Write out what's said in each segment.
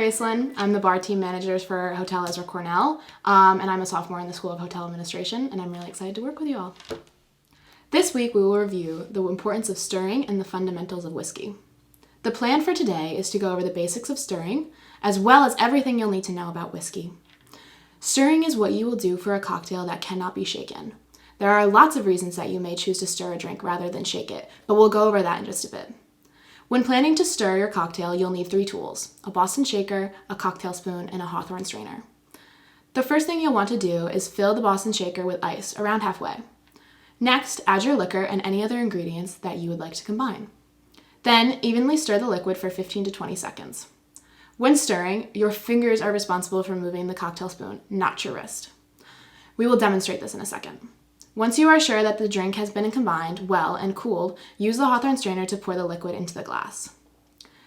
Raceland. I'm the bar team manager for Hotel Ezra Cornell, and I'm a sophomore in the School of Hotel Administration, and I'm really excited to work with you all. This week, we will review the importance of stirring and the fundamentals of whiskey. The plan for today is to go over the basics of stirring, as well as everything you'll need to know about whiskey. Stirring is what you will do for a cocktail that cannot be shaken. There are lots of reasons that you may choose to stir a drink rather than shake it, but we'll go over that in just a bit. When planning to stir your cocktail, you'll need 3 tools: a Boston shaker, a cocktail spoon, and a Hawthorne strainer. The first thing you'll want to do is fill the Boston shaker with ice around halfway. Next, add your liquor and any other ingredients that you would like to combine. Then, evenly stir the liquid for 15 to 20 seconds. When stirring, your fingers are responsible for moving the cocktail spoon, not your wrist. We will demonstrate this in a second. Once you are sure that the drink has been combined well and cooled, use the Hawthorne strainer to pour the liquid into the glass.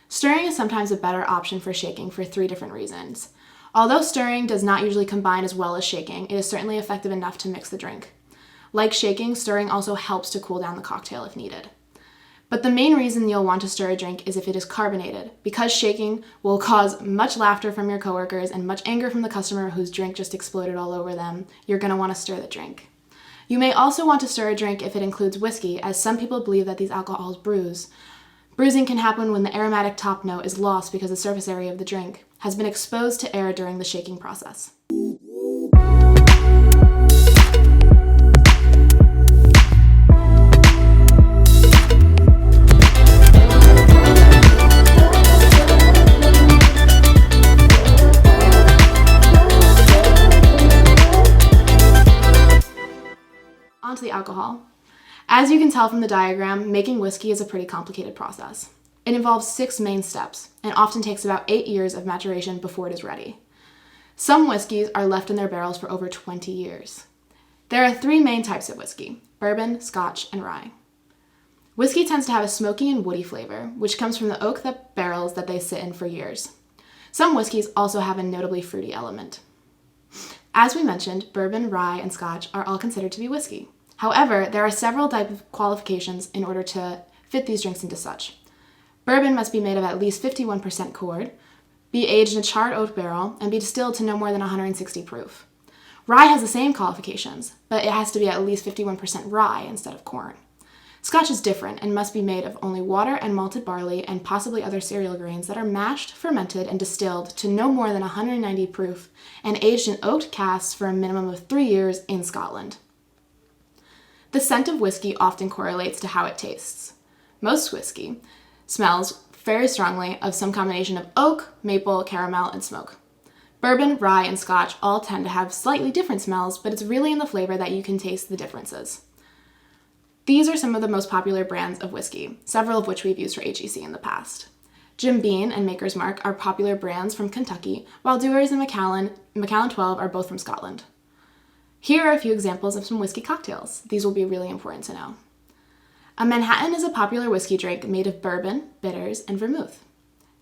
Stirring is sometimes a better option for shaking for 3 different reasons. Although stirring does not usually combine as well as shaking, it is certainly effective enough to mix the drink. Like shaking, stirring also helps to cool down the cocktail if needed. But the main reason you'll want to stir a drink is if it is carbonated, because shaking will cause much laughter from your coworkers and much anger from the customer whose drink just exploded all over them. You're going to want to stir the drink. You may also want to stir a drink if it includes whiskey, as some people believe that these alcohols bruise. Bruising can happen when the aromatic top note is lost because the surface area of the drink has been exposed to air during the shaking process. Onto the alcohol. As you can tell from the diagram, making whiskey is a pretty complicated process. It involves 6 main steps and often takes about 8 years of maturation before it is ready. Some whiskeys are left in their barrels for over 20 years. There are 3 main types of whiskey: bourbon, Scotch, and rye. Whiskey tends to have a smoky and woody flavor, which comes from the oak barrels that they sit in for years. Some whiskeys also have a notably fruity element. As we mentioned, bourbon, rye, and Scotch are all considered to be whiskey. However, there are several types of qualifications in order to fit these drinks into such. Bourbon must be made of at least 51% corn, be aged in a charred oak barrel, and be distilled to no more than 160 proof. Rye has the same qualifications, but it has to be at least 51% rye instead of corn. Scotch is different and must be made of only water and malted barley and possibly other cereal grains that are mashed, fermented, and distilled to no more than 190 proof and aged in oaked casks for a minimum of 3 years in Scotland. The scent of whiskey often correlates to how it tastes. Most whiskey smells very strongly of some combination of oak, maple, caramel, and smoke. Bourbon, rye, and Scotch all tend to have slightly different smells, but it's really in the flavor that you can taste the differences. These are some of the most popular brands of whiskey, several of which we've used for HEC in the past. Jim Beam and Maker's Mark are popular brands from Kentucky, while Dewar's and Macallan 12 are both from Scotland. Here are a few examples of some whiskey cocktails. These will be really important to know. A Manhattan is a popular whiskey drink made of bourbon, bitters, and vermouth.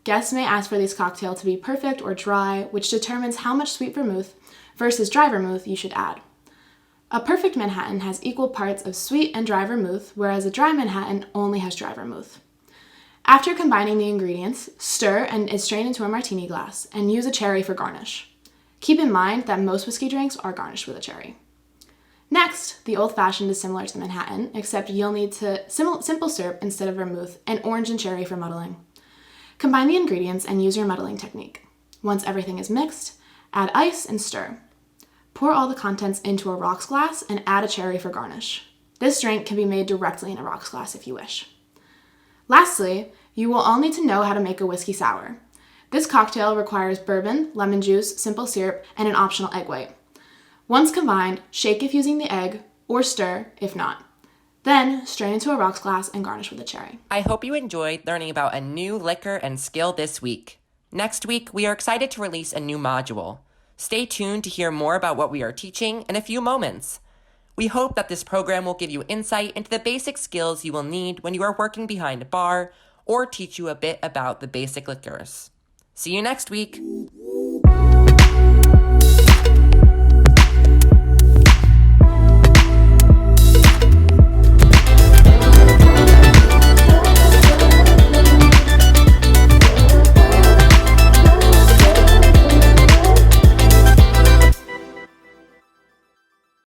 Guests may ask for this cocktail to be perfect or dry, which determines how much sweet vermouth versus dry vermouth you should add. A perfect Manhattan has equal parts of sweet and dry vermouth, whereas a dry Manhattan only has dry vermouth. After combining the ingredients, stir and strain into a martini glass, and use a cherry for garnish. Keep in mind that most whiskey drinks are garnished with a cherry. Next, the old-fashioned is similar to the Manhattan, except you'll need simple syrup instead of vermouth, and orange and cherry for muddling. Combine the ingredients and use your muddling technique. Once everything is mixed, add ice and stir. Pour all the contents into a rocks glass and add a cherry for garnish. This drink can be made directly in a rocks glass if you wish. Lastly, you will all need to know how to make a whiskey sour. This cocktail requires bourbon, lemon juice, simple syrup, and an optional egg white. Once combined, shake if using the egg, or stir if not. Then, strain into a rocks glass and garnish with a cherry. I hope you enjoyed learning about a new liquor and skill this week. Next week, we are excited to release a new module. Stay tuned to hear more about what we are teaching in a few moments. We hope that this program will give you insight into the basic skills you will need when you are working behind a bar or teach you a bit about the basic liquors. See you next week.